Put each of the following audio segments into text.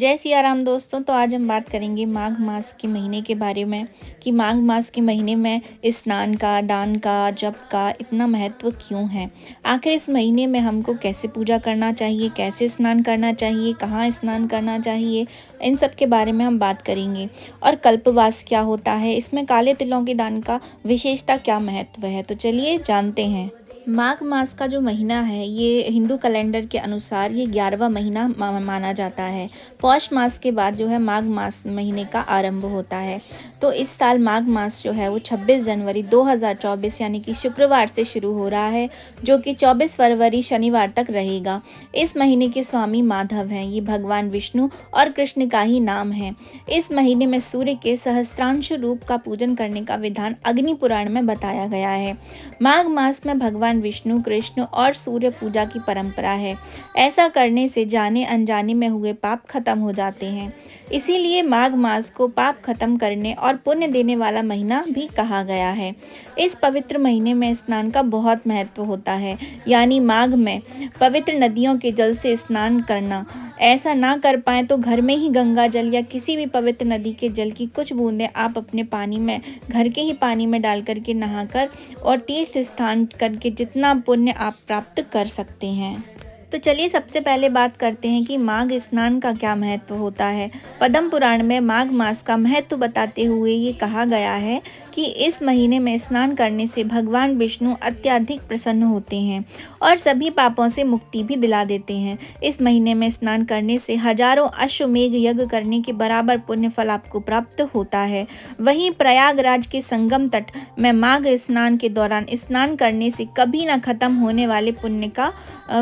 जय सिया राम दोस्तों। तो आज हम बात करेंगे माघ मास के महीने के बारे में कि माघ मास के महीने में स्नान का, दान का, जप का इतना महत्व क्यों है। आखिर इस महीने में हमको कैसे पूजा करना चाहिए, कैसे स्नान करना चाहिए, कहाँ स्नान करना चाहिए, इन सब के बारे में हम बात करेंगे। और कल्पवास क्या होता है, इसमें काले तिलों के दान का विशेषता क्या महत्व है, तो चलिए जानते हैं। माघ मास का जो महीना है ये हिंदू कैलेंडर के अनुसार ये 11वां महीना माना जाता है। पौष मास के बाद जो है माघ मास महीने का आरंभ होता है। तो इस साल माघ मास जो है वो 26 जनवरी 2024 यानी कि शुक्रवार से शुरू हो रहा है, जो कि 24 फरवरी शनिवार तक रहेगा। इस महीने के स्वामी माधव हैं, ये भगवान विष्णु और कृष्ण का ही नाम है। इस महीने में सूर्य के सहस्त्रांश रूप का पूजन करने का विधान अग्नि पुराण में बताया गया है। माघ मास में भगवान विष्णु, कृष्ण और सूर्य पूजा की परंपरा है। ऐसा करने से जाने अनजाने में हुए पाप खत्म हो जाते हैं। इसीलिए माघ मास को पाप खत्म करने और पुण्य देने वाला महीना भी कहा गया है। इस पवित्र महीने में स्नान का बहुत महत्व होता है, यानी माघ में पवित्र नदियों के जल से स्नान करना। ऐसा ना कर पाएँ तो घर में ही गंगा जल या किसी भी पवित्र नदी के जल की कुछ बूंदें आप अपने पानी में, घर के ही पानी में डाल करके नहाकर और तीर्थ स्थान करके जितना पुण्य आप प्राप्त कर सकते हैं। तो चलिए सबसे पहले बात करते हैं कि माघ स्नान का क्या महत्व होता है। पद्म पुराण में माघ मास का महत्व बताते हुए ये कहा गया है कि इस महीने में स्नान करने से भगवान विष्णु अत्यधिक प्रसन्न होते हैं और सभी पापों से मुक्ति भी दिला देते हैं। इस महीने में स्नान करने से हजारों अश्वमेघ यज्ञ करने के बराबर पुण्य फल आपको प्राप्त होता है। वहीं प्रयागराज के संगम तट में माघ स्नान के दौरान स्नान करने से कभी न खत्म होने वाले पुण्य का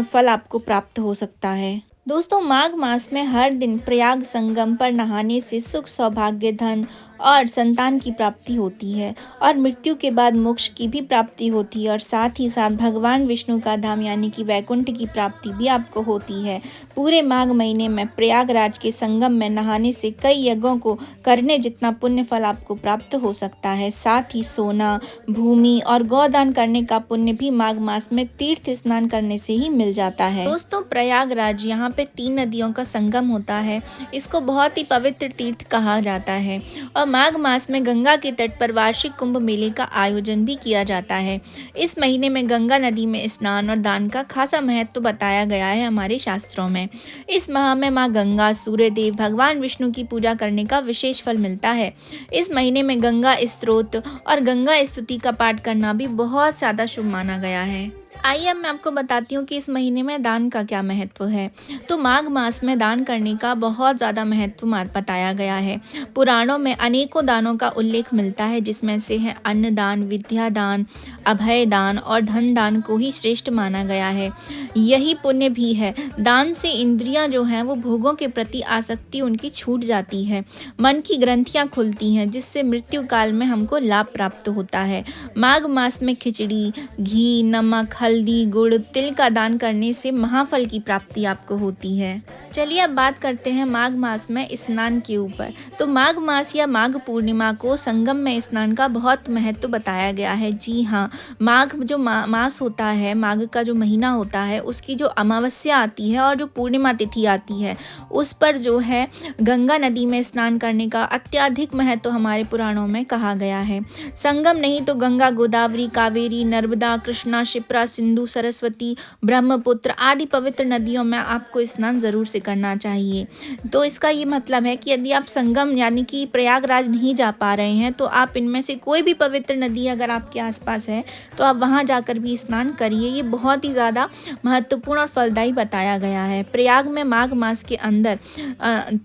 फल आपको प्राप्त हो सकता है। दोस्तों, माघ मास में हर दिन प्रयाग संगम पर नहाने से सुख, सौभाग्य, धन और संतान की प्राप्ति होती है और मृत्यु के बाद मोक्ष की भी प्राप्ति होती है और साथ ही साथ भगवान विष्णु का धाम यानी कि वैकुंठ की प्राप्ति भी आपको होती है। पूरे माघ महीने में प्रयागराज के संगम में नहाने से कई यज्ञों को करने जितना पुण्य फल आपको प्राप्त हो सकता है। साथ ही सोना, भूमि और गौदान करने का पुण्य भी माघ मास में तीर्थ स्नान करने से ही मिल जाता है। दोस्तों, प्रयागराज यहाँ पे 3 नदियों का संगम होता है। इसको बहुत ही पवित्र तीर्थ कहा जाता है और माघ मास में गंगा के तट पर वार्षिक कुंभ मेले का आयोजन भी किया जाता है। इस महीने में गंगा नदी में स्नान और दान का खासा महत्व बताया गया है हमारे शास्त्रों में। इस माह में माँ गंगा, सूर्य देव, भगवान विष्णु की पूजा करने का विशेष फल मिलता है। इस महीने में गंगा स्तोत्र और गंगा स्तुति का पाठ करना भी बहुत ज़्यादा शुभ माना गया है। आइए अब मैं आपको बताती हूँ कि इस महीने में दान का क्या महत्व है। तो माघ मास में दान करने का बहुत ज़्यादा महत्व बताया गया है। पुराणों में अनेकों दानों का उल्लेख मिलता है, जिसमें से है अन्न दान, विद्या दान, अभय दान और धन दान को ही श्रेष्ठ माना गया है। यही पुण्य भी है। दान से इंद्रियां जो हैं वो भोगों के प्रति आसक्ति उनकी छूट जाती है, मन की ग्रंथियां खुलती हैं, जिससे मृत्यु काल में हमको लाभ प्राप्त होता है। माघ मास में खिचड़ी, घी, नमक, हल्दी, गुड़, तिल का दान करने से महाफल की प्राप्ति आपको होती है। चलिए अब बात करते हैं माघ मास में स्नान के ऊपर। तो माघ मास या माघ पूर्णिमा को संगम में स्नान का बहुत महत्व बताया गया है। जी हाँ, माघ जो मास होता है, माघ का जो महीना होता है, उसकी जो अमावस्या आती है और जो पूर्णिमा तिथि आती है, उस पर जो है गंगा नदी में स्नान करने का अत्यधिक महत्व हमारे पुराणों में कहा गया है। संगम नहीं तो गंगा, गोदावरी, कावेरी, नर्मदा, कृष्णा, शिप्रा, सिंधु, सरस्वती, ब्रह्मपुत्र आदि पवित्र नदियों में आपको स्नान जरूर से करना चाहिए। तो इसका ये मतलब है कि यदि आप संगम यानी कि प्रयागराज नहीं जा पा रहे हैं तो आप इनमें से कोई भी पवित्र नदी अगर आपके आसपास है तो आप वहां जाकर भी स्नान करिए। ये बहुत ही ज़्यादा महत्वपूर्ण और फलदायी बताया गया है। प्रयाग में माघ मास के अंदर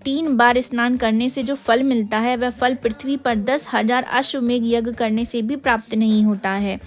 3 बार स्नान करने से जो फल मिलता है वह फल पृथ्वी पर 10,000 अश्वमेघ यज्ञ करने से भी प्राप्त नहीं होता है।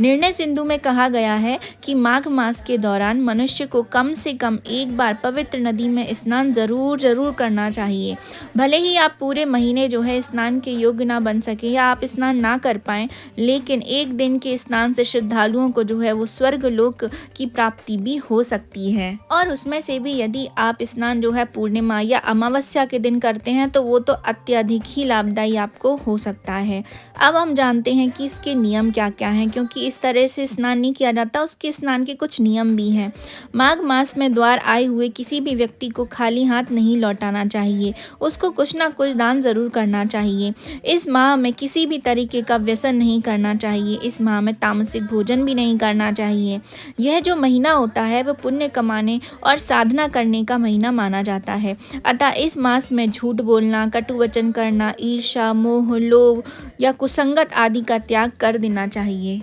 निर्णय सिंधु में कहा गया है कि माघ मास के दौरान मनुष्य को कम से कम एक बार पवित्र नदी में स्नान जरूर करना चाहिए। भले ही आप पूरे महीने जो है स्नान के योग्य ना बन सके या आप स्नान ना कर पाएं, लेकिन एक दिन के स्नान से श्रद्धालुओं को जो है वो स्वर्ग लोक की प्राप्ति भी हो सकती है। और उसमें से भी यदि आप स्नान जो है पूर्णिमा या अमावस्या के दिन करते हैं तो वो तो अत्यधिक ही लाभदायी आपको हो सकता है। अब हम जानते हैं कि इसके नियम क्या क्या हैं, क्योंकि कि इस तरह से स्नान नहीं किया जाता, उसके स्नान के कुछ नियम भी हैं। माघ मास में द्वार आए हुए किसी भी व्यक्ति को खाली हाथ नहीं लौटाना चाहिए, उसको कुछ ना कुछ दान ज़रूर करना चाहिए। इस माह में किसी भी तरीके का व्यसन नहीं करना चाहिए, इस माह में तामसिक भोजन भी नहीं करना चाहिए। यह जो महीना होता है वह पुण्य कमाने और साधना करने का महीना माना जाता है। अतः इस मास में झूठ बोलना, कटु वचन करना, ईर्ष्या, मोह, लोभ या कुसंगत आदि का त्याग कर देना चाहिए।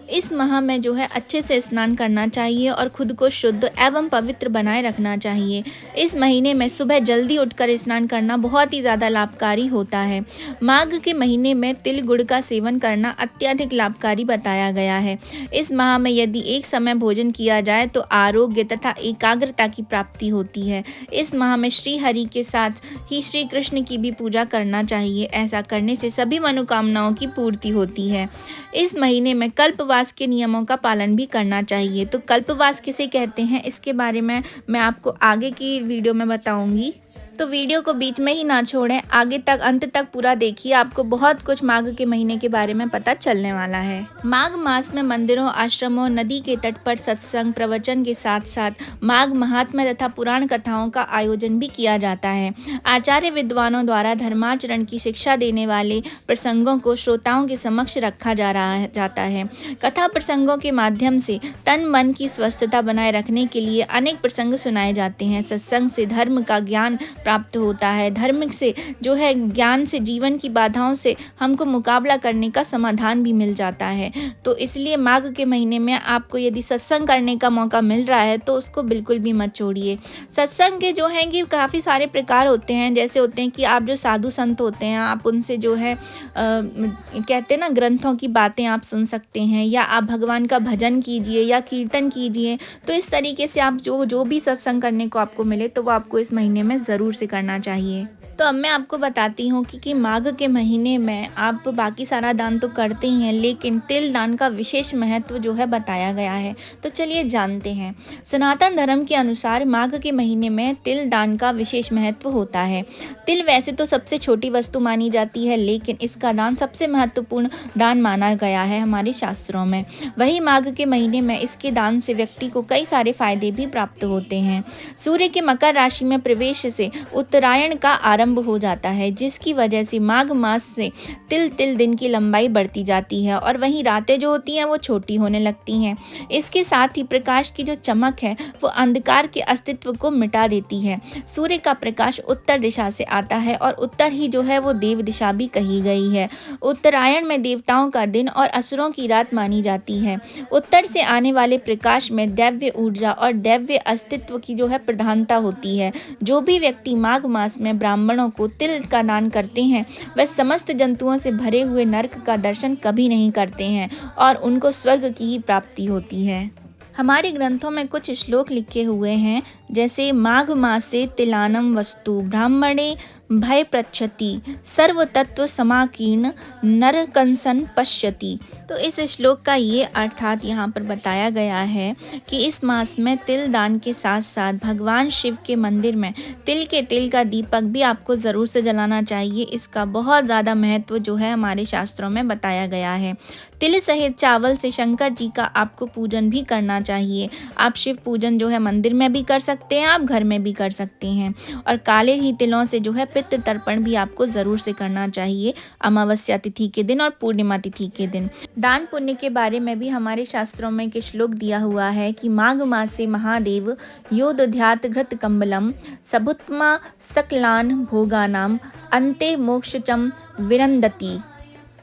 इस माह में जो है अच्छे से स्नान करना चाहिए और खुद को शुद्ध एवं पवित्र बनाए रखना चाहिए। इस महीने में सुबह जल्दी उठकर स्नान करना बहुत ही ज़्यादा लाभकारी होता है। माघ के महीने में तिल गुड़ का सेवन करना अत्यधिक लाभकारी बताया गया है। इस माह में यदि एक समय भोजन किया जाए तो आरोग्य तथा एकाग्रता की प्राप्ति होती है। इस माह में श्री हरि के साथ ही श्री कृष्ण की भी पूजा करना चाहिए। ऐसा करने से सभी मनोकामनाओं की पूर्ति होती है। इस महीने में कल्पवास के नियमों का पालन भी करना चाहिए। तो कल्पवास किसे कहते हैं, इसके बारे में मैं आपको आगे की वीडियो में बताऊंगी, तो वीडियो को बीच में ही ना छोड़ें, आगे तक अंत तक पूरा देखिए, आपको बहुत कुछ माघ के महीने के बारे में पता चलने वाला है। माघ मास में मंदिरों, आश्रमों, नदी के तट पर सत्संग, प्रवचन के साथ साथ माघ महात्म्य तथा पुराण कथाओं का आयोजन भी किया जाता है। आचार्य विद्वानों द्वारा धर्माचरण की शिक्षा देने वाले प्रसंगों को श्रोताओं के समक्ष रखा जाता है। कथा प्रसंगों के माध्यम से तन मन की स्वस्थता बनाए रखने के लिए अनेक प्रसंग सुनाए जाते हैं। सत्संग से धर्म का ज्ञान प्राप्त होता है। धर्म से जो है ज्ञान से जीवन की बाधाओं से हमको मुकाबला करने का समाधान भी मिल जाता है। तो इसलिए माघ के महीने में आपको यदि सत्संग करने का मौका मिल रहा है तो उसको बिल्कुल भी मत छोड़िए। सत्संग के जो हैं कि काफ़ी सारे प्रकार होते हैं, जैसे होते हैं कि आप जो साधु संत होते हैं आप उनसे जो है कहते हैं ना ग्रंथों की बातें आप सुन सकते हैं, या आप भगवान का भजन कीजिए या कीर्तन कीजिए। तो इस तरीके से आप जो भी सत्संग करने को आपको मिले तो वो आपको इस महीने में ज़रूर से करना चाहिए। तो अब मैं आपको बताती हूँ कि माघ के महीने में आप बाकी सारा दान तो करते ही हैं, लेकिन तिल दान का विशेष महत्व जो है बताया गया है। तो चलिए जानते हैं। सनातन धर्म के अनुसार माघ के महीने में तिल दान का विशेष महत्व होता है। तिल वैसे तो सबसे छोटी वस्तु मानी जाती है, लेकिन इसका दान सबसे महत्वपूर्ण दान माना गया है हमारे शास्त्रों में। वही माघ के महीने में इसके दान से व्यक्ति को कई सारे फायदे भी प्राप्त होते हैं। सूर्य के मकर राशि में प्रवेश से उत्तरायण का आरंभ हो जाता है, जिसकी वजह से माघ मास से तिल दिन की लंबाई बढ़ती जाती है और वहीं रातें जो होती हैं वो छोटी होने लगती हैं। इसके साथ ही प्रकाश की जो चमक है वो अंधकार के अस्तित्व को मिटा देती है। सूर्य का प्रकाश उत्तर दिशा से आता है और उत्तर ही जो है वो देव दिशा भी कही गई है। उत्तरायण में देवताओं का दिन और असुरों की रात मानी जाती है। उत्तर से आने वाले प्रकाश में दैव्य ऊर्जा और दैव्य अस्तित्व की जो है प्रधानता होती है। जो भी व्यक्ति माघ मास में ब्राह्मणों को तिल का दान करते हैं वह समस्त जंतुओं से भरे हुए नरक का दर्शन कभी नहीं करते हैं और उनको स्वर्ग की ही प्राप्ति होती है। हमारे ग्रंथों में कुछ श्लोक लिखे हुए हैं, जैसे माघ मासे तिलानम वस्तु ब्राह्मणे भय प्रच्छति सर्वतत्व समाकीर्ण नरकंसन पश्यति। तो इस श्लोक का ये अर्थात यहाँ पर बताया गया है कि इस मास में तिल दान के साथ साथ भगवान शिव के मंदिर में तिल का दीपक भी आपको ज़रूर से जलाना चाहिए। इसका बहुत ज़्यादा महत्व जो है हमारे शास्त्रों में बताया गया है। तिल सहित चावल से शंकर जी का आपको पूजन भी करना चाहिए। आप शिव पूजन जो है मंदिर में भी कर सकते हैं, आप घर में भी कर सकते हैं। और काले ही तिलों से जो है पितृ तर्पण भी आपको ज़रूर से करना चाहिए अमावस्या तिथि के दिन और पूर्णिमा तिथि के दिन। दान पुण्य के बारे में भी हमारे शास्त्रों में एक श्लोक दिया हुआ है कि माघ मासे महादेव यो दध्यात् घृत कम्बलम सबुत्मा सकलान भोगानाम अन्ते मोक्षचम विरंदति।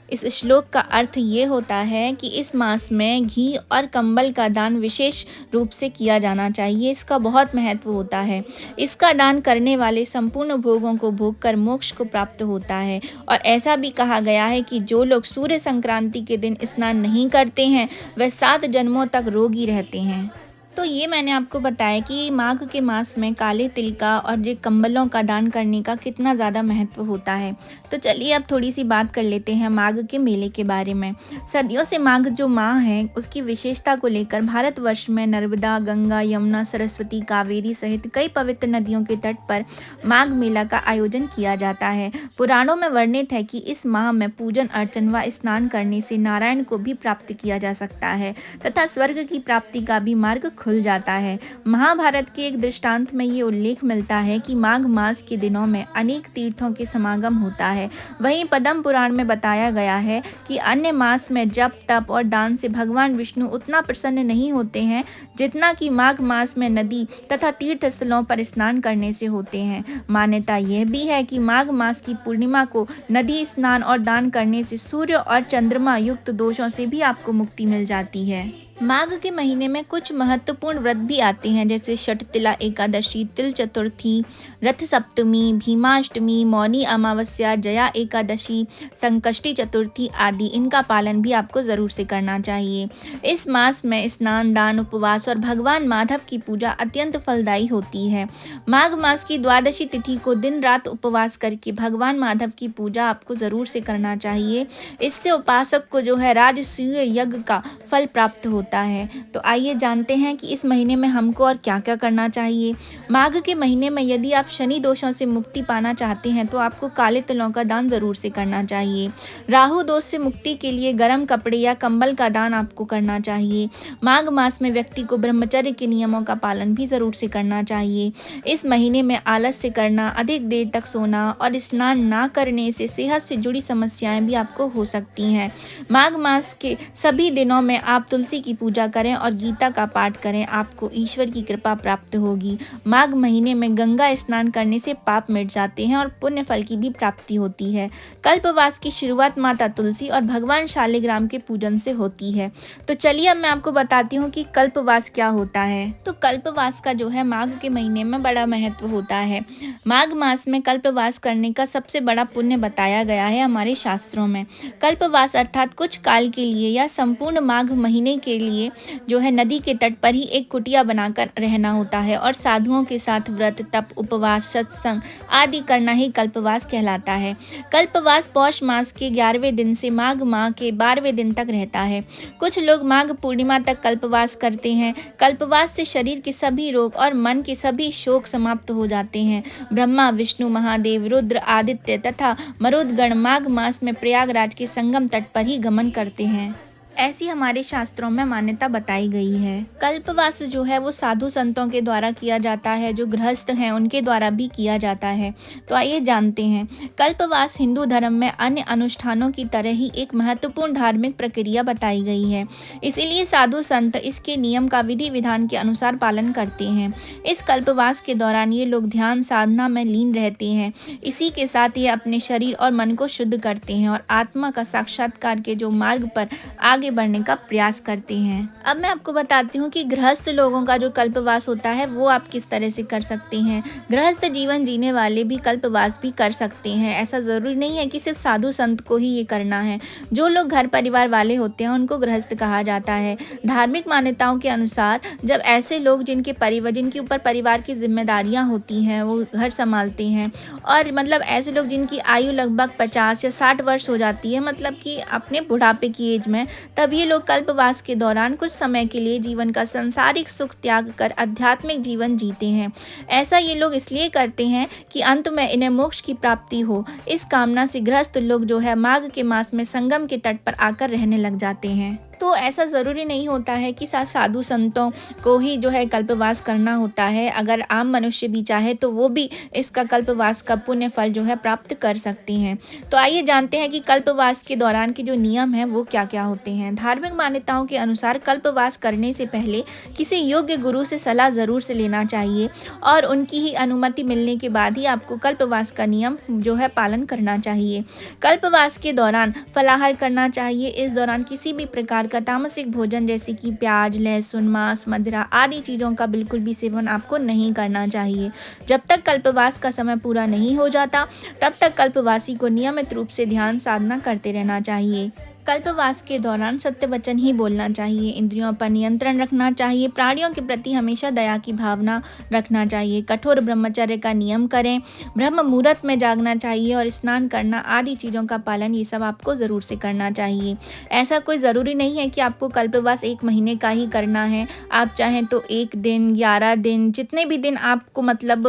इस श्लोक का अर्थ ये होता है कि इस मास में घी और कंबल का दान विशेष रूप से किया जाना चाहिए। इसका बहुत महत्व होता है। इसका दान करने वाले संपूर्ण भोगों को भोग कर मोक्ष को प्राप्त होता है। और ऐसा भी कहा गया है कि जो लोग सूर्य संक्रांति के दिन स्नान नहीं करते हैं वह 7 जन्मों तक रोगी रहते हैं। तो ये मैंने आपको बताया कि माघ के मास में काले तिल का और ये कंबलों का दान करने का कितना ज़्यादा महत्व होता है। तो चलिए अब थोड़ी सी बात कर लेते हैं माघ के मेले के बारे में। सदियों से माघ जो माह है उसकी विशेषता को लेकर भारतवर्ष में नर्मदा, गंगा, यमुना, सरस्वती, कावेरी सहित कई पवित्र नदियों के तट पर माघ मेला का आयोजन किया जाता है। पुराणों में वर्णित है कि इस माह में पूजन अर्चन व स्नान करने से नारायण को भी प्राप्त किया जा सकता है तथा स्वर्ग की प्राप्ति का भी मार्ग खुल जाता है। महाभारत के एक दृष्टांत में ये उल्लेख मिलता है कि माघ मास के दिनों में अनेक तीर्थों के समागम होता है। वहीं पद्म पुराण में बताया गया है कि अन्य मास में जप, तप और दान से भगवान विष्णु उतना प्रसन्न नहीं होते हैं जितना कि माघ मास में नदी तथा तीर्थ स्थलों पर स्नान करने से होते हैं। मान्यता यह भी है कि माघ मास की पूर्णिमा को नदी स्नान और दान करने से सूर्य और चंद्रमा युक्त दोषों से भी आपको मुक्ति मिल जाती है। माघ के महीने में कुछ महत्वपूर्ण व्रत भी आते हैं, जैसे षटतिला एकादशी, तिल चतुर्थी, रथ सप्तमी, भीमाष्टमी, मौनी अमावस्या, जया एकादशी, संकष्टी चतुर्थी आदि। इनका पालन भी आपको ज़रूर से करना चाहिए। इस मास में स्नान, दान, उपवास और भगवान माधव की पूजा अत्यंत फलदायी होती है। माघ मास की द्वादशी तिथि को दिन रात उपवास करके भगवान माधव की पूजा आपको ज़रूर से करना चाहिए। इससे उपासक को जो है राजसूय यज्ञ का फल प्राप्त होता है। तो आइए जानते हैं कि इस महीने में हमको और क्या क्या करना चाहिए। माघ के महीने में यदि आप शनि दोषों से मुक्ति पाना चाहते हैं तो आपको काले तिलों का दान जरूर से करना चाहिए। राहु दोष से मुक्ति के लिए गर्म कपड़े या कंबल का दान आपको करना चाहिए। माघ मास में व्यक्ति को ब्रह्मचर्य के नियमों का पालन भी जरूर से करना चाहिए। इस महीने में आलस्य करना, अधिक देर तक सोना और स्नान ना करने से सेहत से जुड़ी समस्याएं भी आपको हो सकती हैं। माघ मास के सभी दिनों में आप तुलसी की पूजा करें और गीता का पाठ करें, आपको ईश्वर की कृपा प्राप्त होगी। माघ महीने में गंगा स्नान करने से पाप मिट जाते हैं और पुण्य फल की भी प्राप्ति होती है। कल्पवास की शुरुआत माता तुलसी और भगवान शालिग्राम के पूजन से होती है। तो चलिए अब मैं आपको बताती हूँ कि कल्पवास क्या होता है। तो कल्पवास का जो है माघ के महीने में बड़ा महत्व होता है। माघ मास में कल्पवास करने का सबसे बड़ा पुण्य बताया गया है हमारे शास्त्रों में। कल्पवास अर्थात कुछ काल के लिए या संपूर्ण माघ महीने के लिए जो है नदी के तट पर ही एक कुटिया बनाकर रहना होता है और साधुओं के साथ व्रत, तप, उपवास, सत्संग आदि करना ही कल्पवास कहलाता है। कल्पवास पौष मास के 11वें दिन से माघ माह के 12वें दिन तक रहता है। कुछ लोग माघ पूर्णिमा तक कल्पवास करते हैं। कल्पवास से शरीर के सभी रोग और मन के सभी शोक समाप्त हो जाते हैं। ब्रह्मा, विष्णु, महादेव, रुद्र, आदित्य तथा मरुदगण माघ मास में प्रयागराज के संगम तट पर ही गमन करते हैं। ऐसी हमारे शास्त्रों में मान्यता बताई गई है। कल्पवास जो है वो साधु संतों के द्वारा किया जाता है, जो गृहस्थ हैं उनके द्वारा भी किया जाता है। तो आइए जानते हैं। कल्पवास हिंदू धर्म में अन्य अनुष्ठानों की तरह ही एक महत्वपूर्ण धार्मिक प्रक्रिया बताई गई है। इसीलिए साधु संत इसके नियम का विधि विधान के अनुसार पालन करते हैं। इस कल्पवास के दौरान ये लोग ध्यान साधना में लीन रहते हैं। इसी के साथ ये अपने शरीर और मन को शुद्ध करते हैं और आत्मा का साक्षात्कार के जो मार्ग पर आगे बढ़ने का प्रयास करते हैं। अब मैं आपको बताती हूँ कि गृहस्थ लोगों का जो कल्पवास होता है वो आप किस तरह से कर सकते हैं। गृहस्थ जीवन जीने वाले भी कल्पवास भी कर सकते हैं। ऐसा जरूरी नहीं है कि सिर्फ साधु संत को ही ये करना है। जो लोग घर परिवार वाले होते हैं उनको गृहस्थ कहा जाता है। धार्मिक मान्यताओं के अनुसार जब ऐसे लोग जिनके ऊपर परिवार की जिम्मेदारियां होती हैं, वो घर संभालते हैं और मतलब ऐसे लोग जिनकी आयु लगभग 50 या 60 वर्ष हो जाती है, मतलब कि अपने बुढ़ापे की एज में, तब ये लोग कल्पवास के दौरान कुछ समय के लिए जीवन का सांसारिक सुख त्याग कर आध्यात्मिक जीवन जीते हैं। ऐसा ये लोग इसलिए करते हैं कि अंत में इन्हें मोक्ष की प्राप्ति हो। इस कामना से गृहस्थ लोग जो है माघ के मास में संगम के तट पर आकर रहने लग जाते हैं। तो ऐसा ज़रूरी नहीं होता है कि साधु संतों को ही जो है कल्पवास करना होता है। अगर आम मनुष्य भी चाहे तो वो भी इसका कल्पवास का पुण्य फल जो है प्राप्त कर सकते हैं। तो आइए जानते हैं कि कल्पवास के दौरान के जो नियम हैं वो क्या क्या होते हैं। धार्मिक मान्यताओं के अनुसार कल्पवास करने से पहले किसी योग्य गुरु से सलाह ज़रूर से लेना चाहिए और उनकी ही अनुमति मिलने के बाद ही आपको कल्पवास का नियम जो है पालन करना चाहिए। कल्पवास के दौरान फलाहार करना चाहिए। इस दौरान किसी भी प्रकार का तामसिक भोजन जैसे कि प्याज, लहसुन, मांस, मदिरा आदि चीज़ों का बिल्कुल भी सेवन आपको नहीं करना चाहिए। जब तक कल्पवास का समय पूरा नहीं हो जाता तब तक कल्पवासी को नियमित रूप से ध्यान साधना करते रहना चाहिए। कल्पवास के दौरान सत्य वचन ही बोलना चाहिए, इंद्रियों पर नियंत्रण रखना चाहिए, प्राणियों के प्रति हमेशा दया की भावना रखना चाहिए, कठोर ब्रह्मचर्य का नियम करें, ब्रह्म मुहूर्त में जागना चाहिए और स्नान करना आदि चीज़ों का पालन ये सब आपको ज़रूर से करना चाहिए। ऐसा कोई ज़रूरी नहीं है कि आपको कल्पवास 1 महीने का ही करना है। आप चाहें तो 1 दिन, 11 दिन, जितने भी दिन आपको मतलब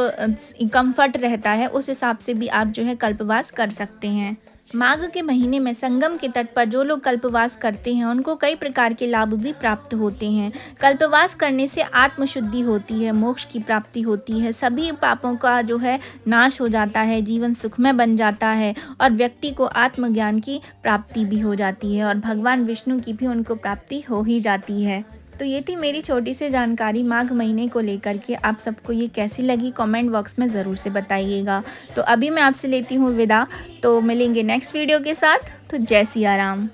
कंफर्ट रहता है उस हिसाब से भी आप जो है कल्पवास कर सकते हैं। माघ के महीने में संगम के तट पर जो लोग कल्पवास करते हैं उनको कई प्रकार के लाभ भी प्राप्त होते हैं। कल्पवास करने से आत्मशुद्धि होती है, मोक्ष की प्राप्ति होती है, सभी पापों का जो है नाश हो जाता है, जीवन सुखमय बन जाता है और व्यक्ति को आत्मज्ञान की प्राप्ति भी हो जाती है और भगवान विष्णु की भी उनको प्राप्ति हो ही जाती है। तो ये थी मेरी छोटी सी जानकारी माघ महीने को लेकर के। आप सबको ये कैसी लगी कमेंट बॉक्स में ज़रूर से बताइएगा। तो अभी मैं आपसे लेती हूँ विदा। तो मिलेंगे नेक्स्ट वीडियो के साथ। तो जय सिया राम।